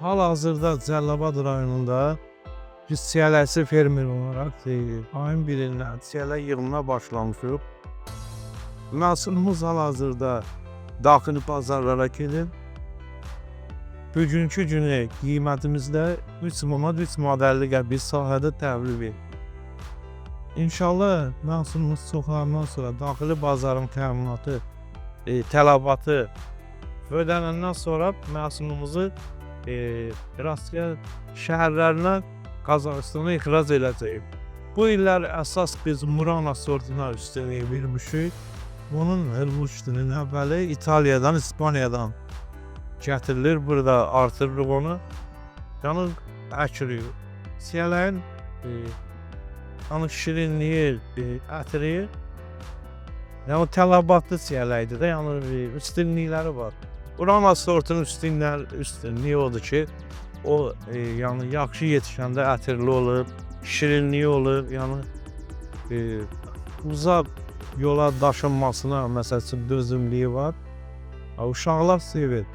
Hal-hazırda Cəlilabad rayonunda biz çiyələsi fermer olaraq ayın 1-dən çiyələ yığımına başlamışıq. Məhsulumuz hal-hazırda daxili bazarlara gedir. Bugünkü günü qiymətimizdə 3 manat 3 manat 50 qəpik sahədə təhvil verir. İnşallah məhsulumuz çoxalandan sonra daxili bazarın təminatı, tələbatı ödənəndən sonra məhsulumuzu Rasiya şəhərlərinə, Qazaxıstana ixrac edəcəyik. Bu illər əsas biz Murano sortuna üstünlük vermişik. Bunun üstünün əvvəli İtaliyadan, İspaniyadan gətirilir. Burada artırırıq onu. Yəni əkirik. Çiyələyin şirinliyi, ətri, yəni tələbatlı çiyələkdir də, yəni üstünlükləri var. Murano sortunun üstünlüyü odur ki, o yəni yaxşı yetişəndə ətirli olur, şirinliyi olur, yəni uzaq yola daşınmasına məsəl üçün dözümlüyü var. Uşaqlar sevir.